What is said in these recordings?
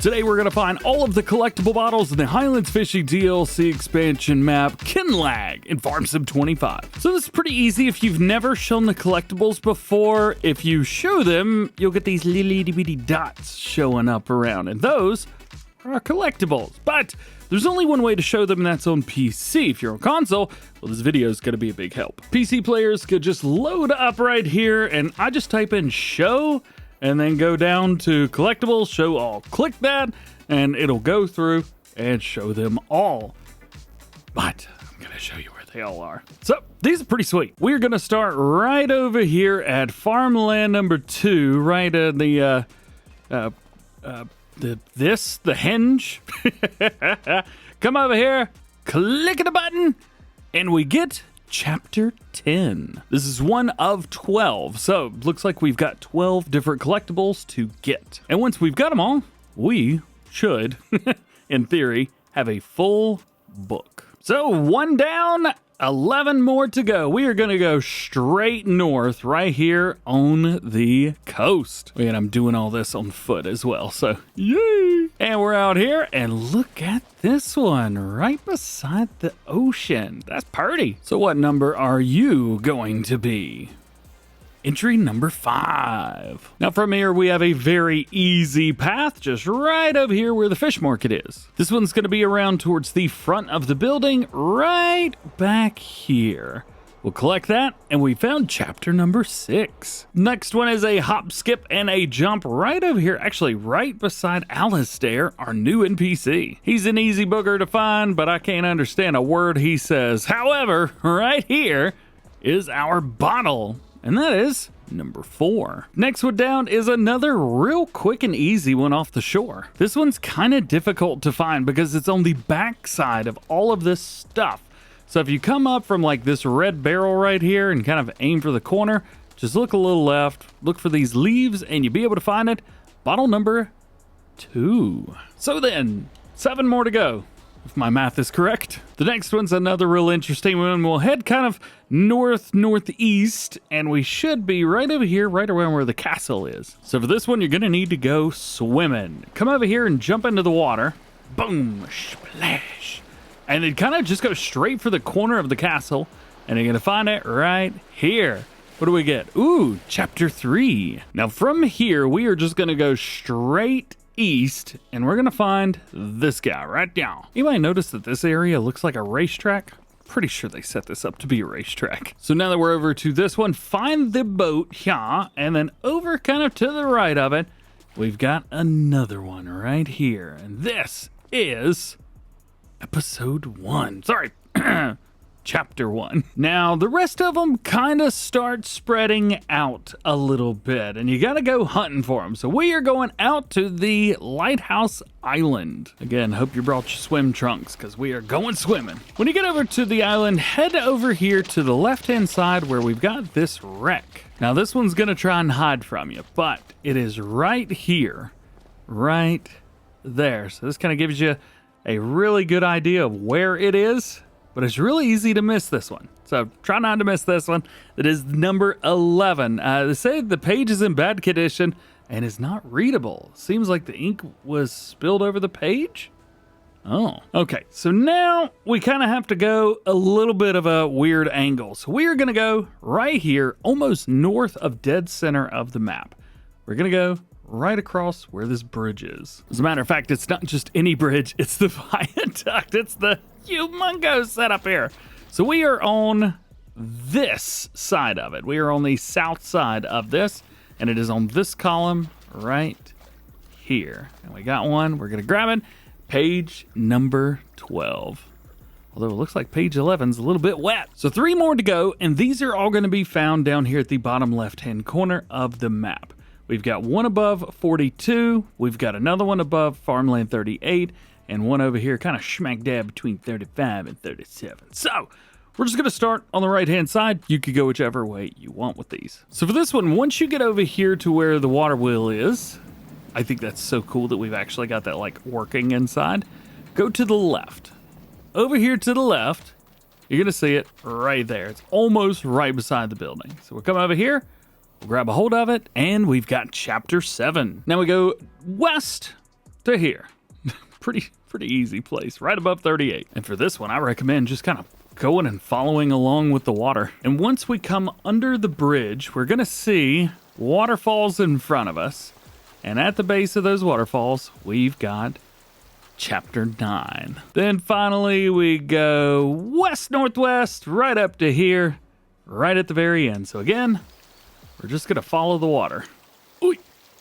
Today we're going to find all of the collectible bottles in the Highlands Fishing DLC expansion map Kinlag in Farm Sim 25. So this is pretty easy if you've never shown the collectibles before. If you show them, you'll get these little itty bitty dots showing up around, and those are collectibles. But there's only one way to show them, and that's on PC. If you're on console, well, this video is going to be a big help. PC players could just load up right here, and I just type in show, and then go down to collectibles, show all. Click that, and it'll go through and show them all. But I'm going to show you where they all are. So these are pretty sweet. We're going to start right over here at farmland number 2, right at the hinge. Come over here, click the button, and we get Chapter 10. This is one of 12, so looks like we've got 12 different collectibles to get. And once we've got them all, we should, in theory, have a full book. So 1 down, 11 more to go. We are going to go straight north right here on the coast. And I'm doing all this on foot as well, so yay! And we're out here, and look at this one right beside the ocean. That's pretty. So what number are you going to be? Entry number 5. Now from here, we have a very easy path just right over here where the fish market is. This one's going to be around towards the front of the building right back here. We'll collect that, and we found chapter number 6. Next one is a hop, skip, and a jump right over here, actually right beside Alistair, our new NPC. He's an easy booger to find, but I can't understand a word he says. However, right here is our bottle, and that is number 4. Next one down is another real quick and easy one off the shore. This one's kind of difficult to find because it's on the back side of all of this stuff. So if you come up from like this red barrel right here and kind of aim for the corner, just look a little left, look for these leaves, and you'll be able to find it. Bottle number 2. So then, 7 more to go, if my math is correct. The next one's another real interesting one. We'll head kind of northeast, and we should be right over here, right around where the castle is. So for this one, you're gonna need to go swimming. Come over here and jump into the water. Boom, splash. And then kind of just go straight for the corner of the castle, and you're gonna find it right here. What do we get? Ooh, chapter 3. Now from here, we are just gonna go straight east, and we're gonna find this guy right now. You might notice that this area looks like a racetrack. Pretty sure they set this up to be a racetrack. So now that we're over to this one, find the boat here, and then over kind of to the right of it, we've got another one right here. And this is episode 1. Sorry, chapter 1. Now, the rest of them kind of start spreading out a little bit, and you got to go hunting for them. So we are going out to the Lighthouse Island. Again, hope you brought your swim trunks, because we are going swimming. When you get over to the island, head over here to the left-hand side where we've got this wreck. Now, this one's going to try and hide from you, but it is right here, right there. So this kind of gives you a really good idea of where it is, but it's really easy to miss this one. So try not to miss this one. It is number 11. They say the page is in bad condition and is not readable. Seems like the ink was spilled over the page. Oh, okay. So now we kind of have to go a little bit of a weird angle. So we are going to go right here, almost north of dead center of the map. We're going to go right across where this bridge is. As a matter of fact, it's not just any bridge, it's the viaduct. It's the humongous setup here. So we are on this side of it. We are on the south side of this, and it is on this column right here. And we got one. We're going to grab it. Page number 12. Although it looks like page 11 is a little bit wet. So 3 more to go, and these are all going to be found down here at the bottom left-hand corner of the map. We've got one above 42, we've got another one above farmland 38, and one over here kind of smack dab between 35 and 37. So we're just going to start on the right-hand side. You could go whichever way you want with these. So for this one, once you get over here to where the water wheel is, I think that's so cool that we've actually got that like working inside. Go to the left. Over here to the left, you're going to see it right there. It's almost right beside the building. So we'll come over here. We'll grab a hold of it, and we've got chapter 7. Now we go west to here. Pretty easy place, right above 38. And for this one, I recommend just kind of going and following along with the water. And once we come under the bridge, we're gonna see waterfalls in front of us. And at the base of those waterfalls, we've got Chapter 9. Then finally, we go west-northwest, right up to here, right at the very end. So again, we're just gonna follow the water. Ooh,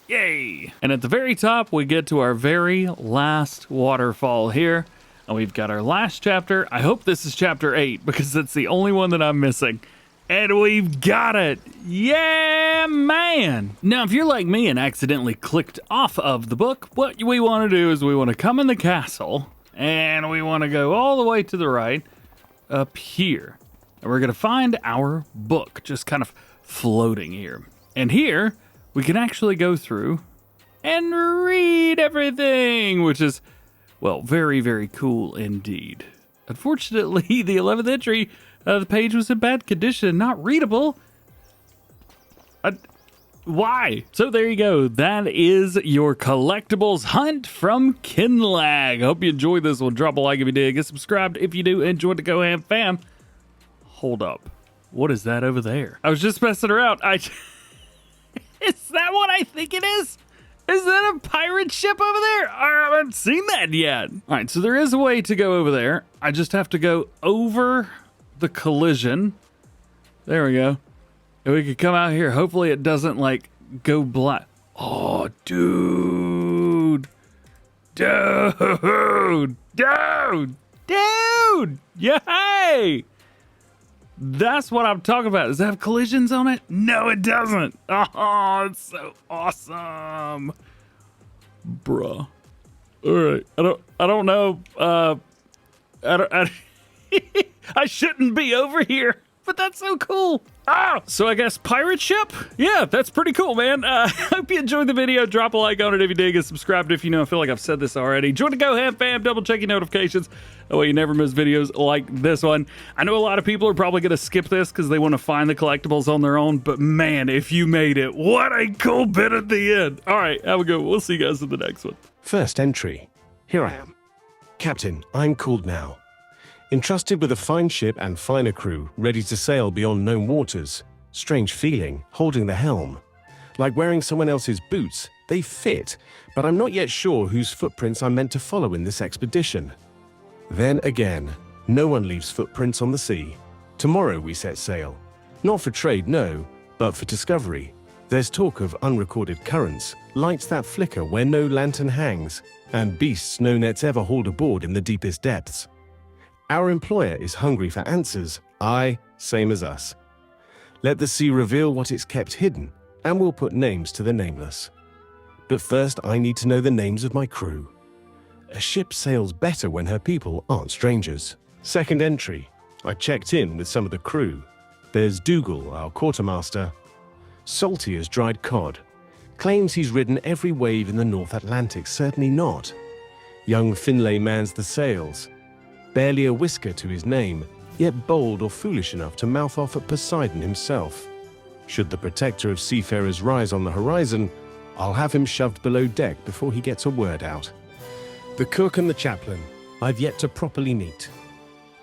yay! And at the very top, we get to our very last waterfall here. And we've got our last chapter. I hope this is chapter 8 because that's the only one that I'm missing. And we've got it. Yeah, man. Now, if you're like me and accidentally clicked off of the book, what we want to do is we want to come in the castle and we want to go all the way to the right up here. And we're going to find our book just kind of floating here. And here we can actually go through and read everything, which is, well, very, very cool indeed. Unfortunately, the 11th entry, the page was in bad condition, not readable. Why? So there you go. That is your collectibles hunt from Kinlag. Hope you enjoyed this one. Drop a like if you did. Get subscribed if you do. Enjoy the DjGoHam fam. Hold up. What is that over there? I was just messing around. Is that what I think it is? Is that a pirate ship over there? I haven't seen that yet. All right, so there is a way to go over there. I just have to go over the collision. There we go. And we could come out here. Hopefully it doesn't like go black. Oh, dude. Dude. Yay! That's what I'm talking about. Does it have collisions on it? No, it doesn't. Oh, it's so awesome. Bruh. All right. I don't know. I shouldn't be over here, but that's so cool. So I guess pirate ship? Yeah, that's pretty cool, man. Hope you enjoyed the video. Drop a like on it if you did. Get subscribed if you know. I feel like I've said this already. Join the DjGoHam fam. Double check your notifications. That way you never miss videos like this one. I know a lot of people are probably going to skip this because they want to find the collectibles on their own. But man, if you made it, what a cool bit at the end. All right, have a good one. We'll see you guys in the next one. First entry. Here I am. Captain, I'm called now. Entrusted with a fine ship and finer crew, ready to sail beyond known waters. Strange feeling, holding the helm. Like wearing someone else's boots, they fit, but I'm not yet sure whose footprints I'm meant to follow in this expedition. Then again, no one leaves footprints on the sea. Tomorrow we set sail. Not for trade, no, but for discovery. There's talk of unrecorded currents, lights that flicker where no lantern hangs, and beasts no nets ever hauled aboard in the deepest depths. Our employer is hungry for answers, aye, same as us. Let the sea reveal what it's kept hidden, and we'll put names to the nameless. But first I need to know the names of my crew. A ship sails better when her people aren't strangers. Second entry. I checked in with some of the crew. There's Dougal, our quartermaster. Salty as dried cod. Claims he's ridden every wave in the North Atlantic, certainly not. Young Finlay mans the sails. Barely a whisker to his name, yet bold or foolish enough to mouth off at Poseidon himself. Should the protector of seafarers rise on the horizon, I'll have him shoved below deck before he gets a word out. The cook and the chaplain, I've yet to properly meet.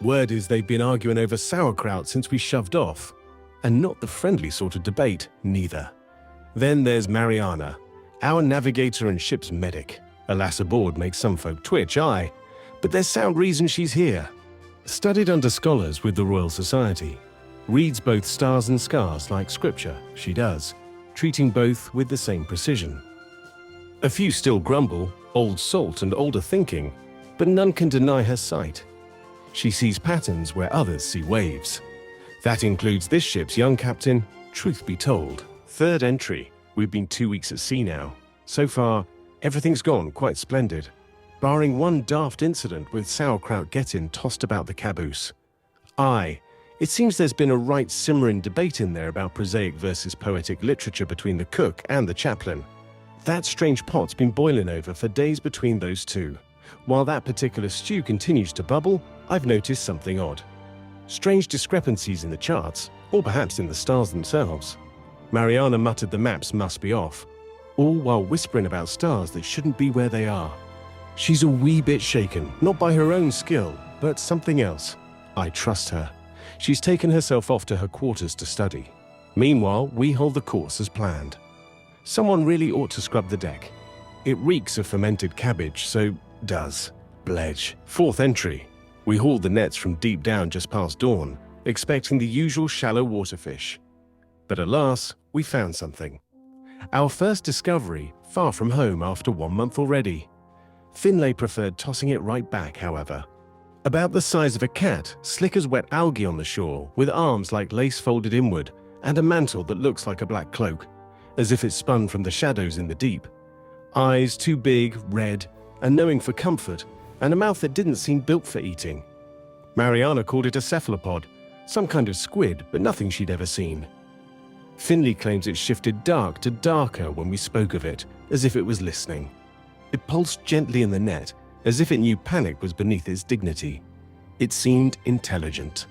Word is they've been arguing over sauerkraut since we shoved off, and not the friendly sort of debate, neither. Then there's Mariana, our navigator and ship's medic. A lass aboard makes some folk twitch, aye, but there's sound reason she's here. Studied under scholars with the Royal Society. Reads both stars and scars like scripture, she does, treating both with the same precision. A few still grumble, old salt and older thinking, but none can deny her sight. She sees patterns where others see waves. That includes this ship's young captain, truth be told. Third entry. We've been 2 weeks at sea now. So far, everything's gone quite splendid, barring one daft incident with sauerkraut getting tossed about the caboose. Aye, it seems there's been a right simmering debate in there about prosaic versus poetic literature between the cook and the chaplain. That strange pot's been boiling over for days between those two. While that particular stew continues to bubble, I've noticed something odd. Strange discrepancies in the charts, or perhaps in the stars themselves. Mariana muttered the maps must be off, all while whispering about stars that shouldn't be where they are. She's a wee bit shaken, not by her own skill, but something else. I trust her. She's taken herself off to her quarters to study. Meanwhile, we hold the course as planned. Someone really ought to scrub the deck. It reeks of fermented cabbage, so does Bledge. 4th entry. We hauled the nets from deep down just past dawn, expecting the usual shallow water fish. But alas, we found something. Our first discovery, far from home after 1 month already. Finlay preferred tossing it right back, however. About the size of a cat, slick as wet algae on the shore, with arms like lace folded inward, and a mantle that looks like a black cloak, as if it spun from the shadows in the deep. Eyes too big, red, and knowing for comfort, and a mouth that didn't seem built for eating. Mariana called it a cephalopod, some kind of squid, but nothing she'd ever seen. Finlay claims it shifted dark to darker when we spoke of it, as if it was listening. It pulsed gently in the net, as if it knew panic was beneath its dignity. It seemed intelligent.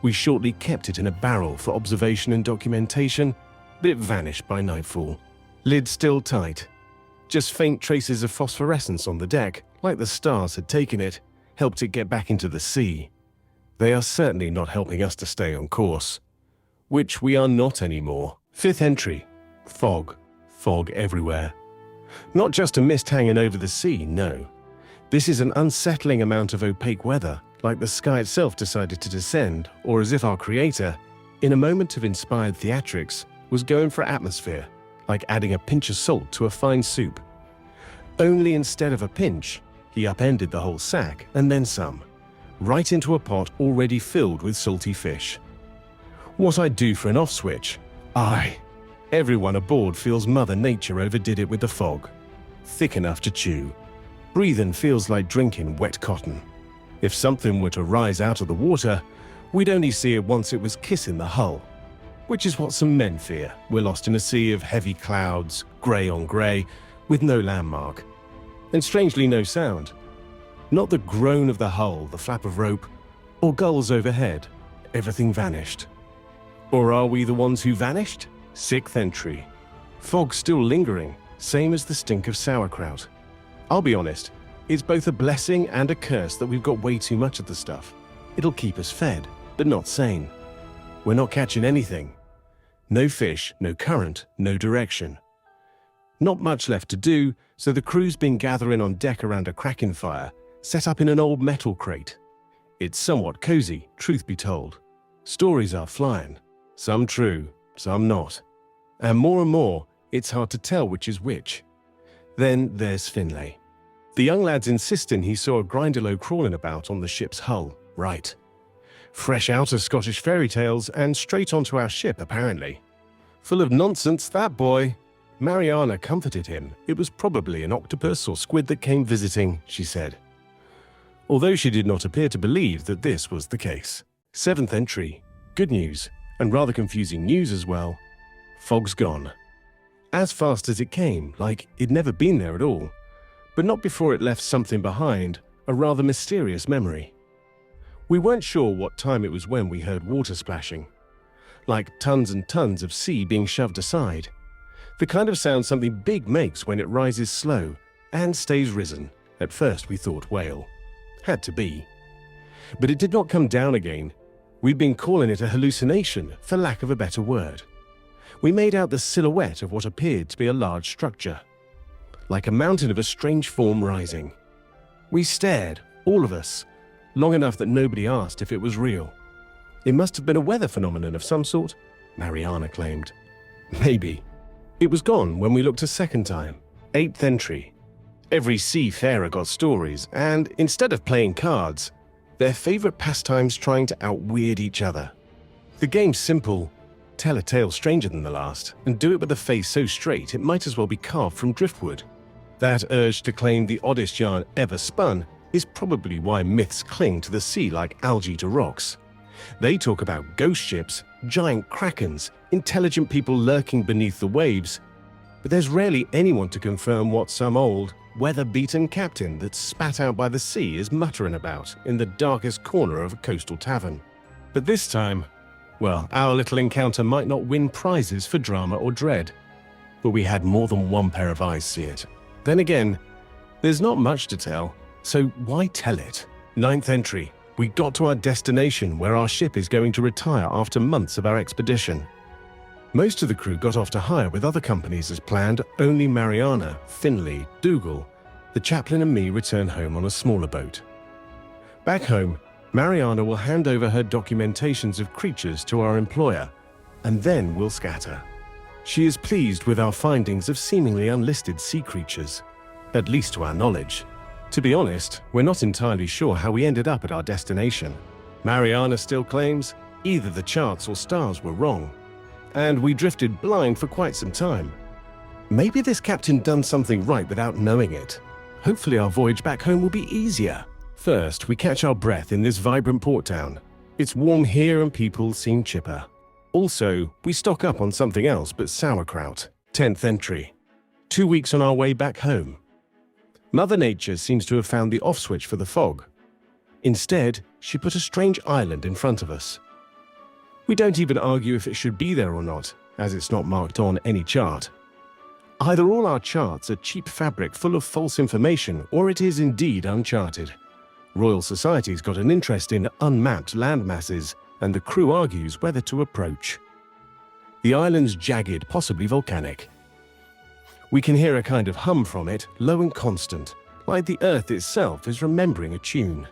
We shortly kept it in a barrel for observation and documentation, but it vanished by nightfall. Lid still tight. Just faint traces of phosphorescence on the deck, like the stars had taken it, helped it get back into the sea. They are certainly not helping us to stay on course. Which we are not anymore. 5th entry. Fog. Fog everywhere. Not just a mist hanging over the sea, no. This is an unsettling amount of opaque weather, like the sky itself decided to descend, or as if our creator, in a moment of inspired theatrics, was going for atmosphere, like adding a pinch of salt to a fine soup. Only instead of a pinch, he upended the whole sack, and then some, right into a pot already filled with salty fish. What I'd do for an off switch? Aye. Everyone aboard feels Mother Nature overdid it with the fog. Thick enough to chew. Breathing feels like drinking wet cotton. If something were to rise out of the water, we'd only see it once it was kissing the hull. Which is what some men fear. We're lost in a sea of heavy clouds, grey on grey, with no landmark. And strangely no sound. Not the groan of the hull, the flap of rope, or gulls overhead. Everything vanished. Or are we the ones who vanished? 6th entry. Fog still lingering, same as the stink of sauerkraut. I'll be honest, it's both a blessing and a curse that we've got way too much of the stuff. It'll keep us fed, but not sane. We're not catching anything. No fish, no current, no direction. Not much left to do, so the crew's been gathering on deck around a cracking fire, set up in an old metal crate. It's somewhat cozy, truth be told. Stories are flying. Some true, some not. And more, it's hard to tell which is which. Then there's Finlay. The young lad's insisting he saw a Grindylow crawling about on the ship's hull. Right. Fresh out of Scottish fairy tales and straight onto our ship, apparently. Full of nonsense, that boy. Mariana comforted him. It was probably an octopus or squid that came visiting, she said. Although she did not appear to believe that this was the case. 7th entry. Good news, and rather confusing news as well. Fog's gone. As fast as it came, like it'd never been there at all. But not before it left something behind, a rather mysterious memory. We weren't sure what time it was when we heard water splashing. Like tons and tons of sea being shoved aside. The kind of sound something big makes when it rises slow and stays risen. At first we thought whale. Had to be. But it did not come down again. We'd been calling it a hallucination, for lack of a better word. We made out the silhouette of what appeared to be a large structure. Like a mountain of a strange form rising. We stared, all of us, long enough that nobody asked if it was real. It must have been a weather phenomenon of some sort, Mariana claimed. Maybe. It was gone when we looked a second time. 8th entry. Every seafarer got stories, and instead of playing cards, their favorite pastime's trying to out-weird each other. The game's simple. Tell a tale stranger than the last, and do it with a face so straight it might as well be carved from driftwood. That urge to claim the oddest yarn ever spun is probably why myths cling to the sea like algae to rocks. They talk about ghost ships, giant krakens, intelligent people lurking beneath the waves, but there's rarely anyone to confirm what some old, weather-beaten captain that's spat out by the sea is muttering about in the darkest corner of a coastal tavern. But this time, well, our little encounter might not win prizes for drama or dread, but we had more than one pair of eyes see it. Then again, There's not much to tell, so why tell it? Ninth entry. We got to our destination where our ship is going to retire after months of our expedition. Most of the crew got off to hire with other companies as planned. Only Mariana, Finlay, Dougal, the chaplain and me return home on a smaller boat. Back home, Mariana will hand over her documentations of creatures to our employer, and then we'll scatter. She is pleased with our findings of seemingly unlisted sea creatures, at least to our knowledge. To be honest, we're not entirely sure how we ended up at our destination. Mariana still claims either the charts or stars were wrong, and we drifted blind for quite some time. Maybe this captain done something right without knowing it. Hopefully our voyage back home will be easier. First, we catch our breath in this vibrant port town. It's warm here and people seem chipper. Also, we stock up on something else but sauerkraut. 10th entry. 2 weeks on our way back home. Mother Nature seems to have found the off switch for the fog. Instead, she put a strange island in front of us. We don't even argue if it should be there or not, as it's not marked on any chart. Either all our charts are cheap fabric full of false information, or it is indeed uncharted. Royal Society's got an interest in unmapped land masses, and the crew argues whether to approach. The island's jagged, possibly volcanic. We can hear a kind of hum from it, low and constant, like the earth itself is remembering a tune.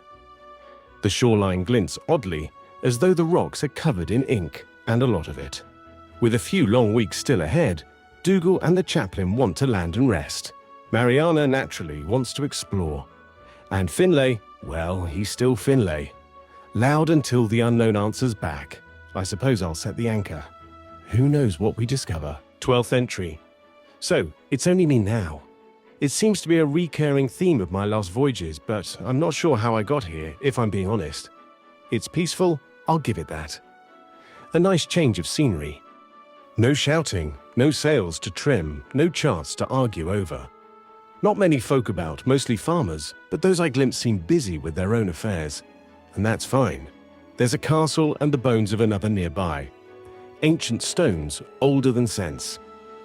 The shoreline glints oddly, as though the rocks are covered in ink, and a lot of it. With a few long weeks still ahead, Dougal and the chaplain want to land and rest. Mariana naturally wants to explore. And Finlay, well, he's still Finlay. Loud until the unknown answer's back. I suppose I'll set the anchor. Who knows what we discover? 12th entry. So, it's only me now. It seems to be a recurring theme of my last voyages, but I'm not sure how I got here, if I'm being honest. It's peaceful, I'll give it that. A nice change of scenery. No shouting, no sails to trim, no charts to argue over. Not many folk about, mostly farmers, but those I glimpse seem busy with their own affairs. And that's fine. There's a castle and the bones of another nearby. Ancient stones, older than sense.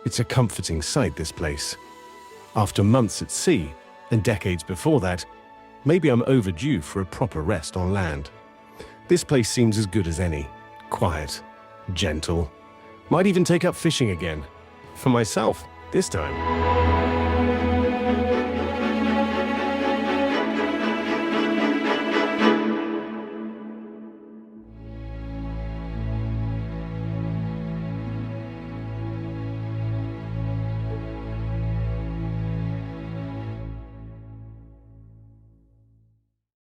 It's a comforting sight, this place. After months at sea, and decades before that, maybe I'm overdue for a proper rest on land. This place seems as good as any. Quiet, gentle. Might even take up fishing again. For myself, this time.